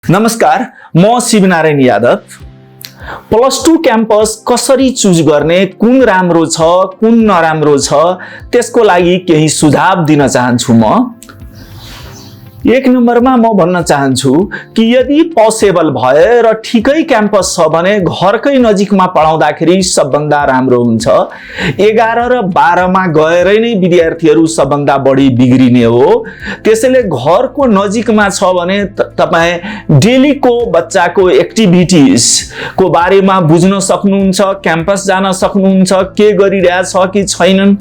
नमस्कार, म शिवनारायण यादव। +2 क्याम्पस कसरी चुज गर्ने, कुन राम्रो छ कुन नराम्रो छ, त्यसको लागि केही सुझाव दिन चाहन्छु। म एक नम्बरमा म भन्न चाहन्छु कि यदि पोसिबल भए र ठिकै क्याम्पस छ भने घरकै नजिकमा पढाउँदाखेरि सबभन्दा राम्रो हुन्छ। 11 र 12 मा गएरै नै विद्यार्थीहरू सबभन्दा बढी बिग्रिने हो। त्यसैले घरको नजिकमा छ भने तपाई डेलीको बच्चाको एक्टिभिटिज को बारेमा बुझ्न सक्नुहुन्छ, क्याम्पस जान सक्नुहुन्छ, के गरिरहेछ कि छैनन्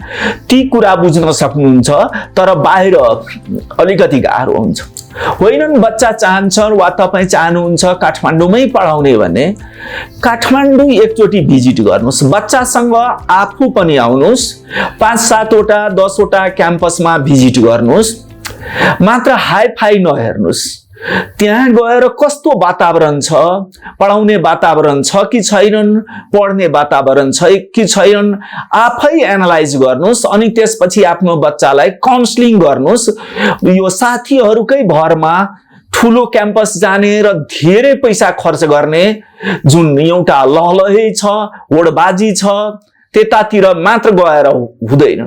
ती कुरा बुझ्न सक्नुहुन्छ। तर बाहिर अलिकति गाह्रो हुन्छ। होइनन् बच्चा चाहन्छन् वा तपाई चाहनुहुन्छ काठमाडौँमै पढाउने भने काठमाडौँ एकचोटि भिजिट गर्नुस्। बच्चासँग आफू पनि आउनुस्, 5-7 वटा 10 वटा क्याम्पसमा भिजिट गर्नुस्। मात्र हाइफाई नहेर्नुस्। त्यहाँ गएर कस्तो वातावरण छ, पढाउने वातावरण छ कि छैनन्, पढ्ने वातावरण छ कि छैनन्, आफै एनालाइज गर्नुस्। अनि त्यसपछि आफ्नो बच्चालाई काउन्सलिङ गर्नुस्। यो साथीहरूकै भरमा ठुलो क्याम्पस जाने र धेरै पैसा खर्च गर्ने जुन एउटा लहलहै छ, होडबाजी छ, त्यतातिर मात्र गएर हुँदैन।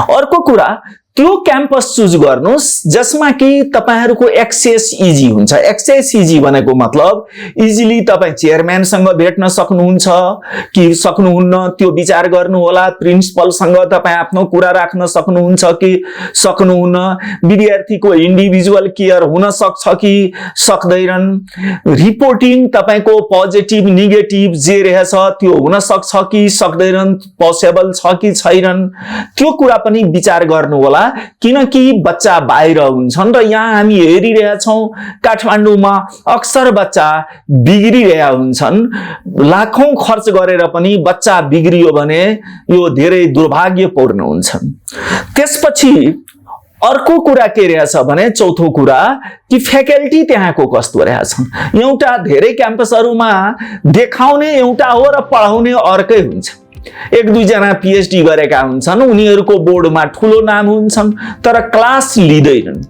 अर्को कुरा, त्यो क्याम्पस चुज गर्नुस् जसमा कि तपाईहरुको एक्सेस इजी हुन्छ। एक्सेस इजी भनेको मतलब इजिली तपाई चेयरम्यानसँग भेट्न सक्नुहुन्छ कि सक्नुहुन्न त्यो विचार गर्नु होला। प्रिन्सिपलसँग तपाई आफ्नो कुरा राख्न सक्नुहुन्छ कि सक्नुहुन्न। विद्यार्थीको इन्डिभिजुअल केयर हुन सक्छ कि सक्दैनन्। रिपोर्टिङ तपाईको पोजिटिभ नेगेटिभ जे रहेछ त्यो हुन सक्छ कि सक्दैनन्, पोसिबल छ कि छैनन्, त्यो कुरा पनि विचार गर्नु होला। किनकि बच्चा बाहिर हुन्छन् र यहाँ हामी हेरिरहेछौं काठमाडौँमा अक्सर बच्चा बिग्रिरहेका हुन्छन्। लाखौं खर्च गरेर पनि बच्चा बिग्रियो भने यो धेरै दुर्भाग्यपूर्ण हुन्छ। त्यसपछि अर्को कुरा के रहेछ भने चौथो कुरा कि फ्याकल्टी त्यहाँको कस्तो रहेछन्। एउटा धेरै क्याम्पसहरुमा देखाउने एउटा हो र पढाउने अर्कै हुन्छ। 1-2 जना पीएचडी गरेका हुन्छन्, उनीहरुको बोर्डमा ठूलो नाम हुन्छन् तर क्लास लिदैनन्।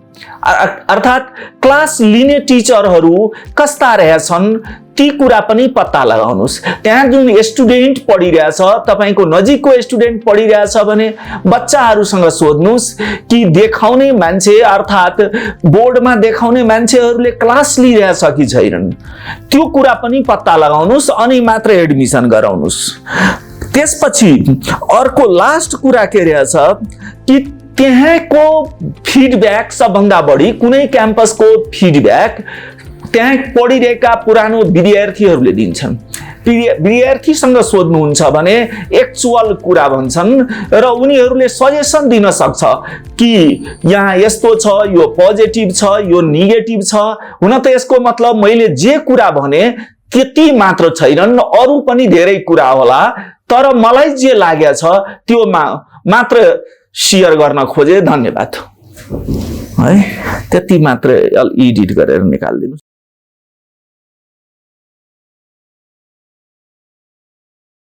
अर्थात क्लास लिने टिचरहरु कस्ता रहेछन् ती कुरा पनि पत्ता लगाउनुस्। त्यहाँ जुन स्टुडेन्ट पढिरहेछ, तपाईको नजिकको स्टुडेन्ट पढिरहेछ भने बच्चाहरुसँग सोध्नुस् कि देखाउने मान्छे अर्थात बोर्डमा देखाउने मान्छेहरुले क्लास लिइरहेछ कि छैनन्, त्यो कुरा पनि पत्ता लगाउनुस् अनि मात्र एडमिसन गराउनुस्। त्यसपछि अर्को लास्ट कुरा के रहेछ कि त्यहाँको फिडब्याक सबभन्दा बढी कुनै क्याम्पसको फिडब्याक त्यहाँ पढिरहेका पुरानो विद्यार्थीहरूले दिन्छन्। विद्यार्थीसँग सोध्नुहुन्छ भने एक्चुअल कुरा भन्छन् र उनीहरूले सजेसन दिन सक्छ कि यहाँ यस्तो छ, यो पोजिटिभ छ, यो नेगेटिभ छ। हुन त यसको मतलब मैले जे कुरा भने त्यति मात्र छैनन्, अरु पनि धेरै कुरा होला। तर मलाई जे लागेको छ त्यो मात्र शेयर गर्न खोजे। धन्यवाद। है त्यति मात्र एडिट गरेर निकाल्दिनु।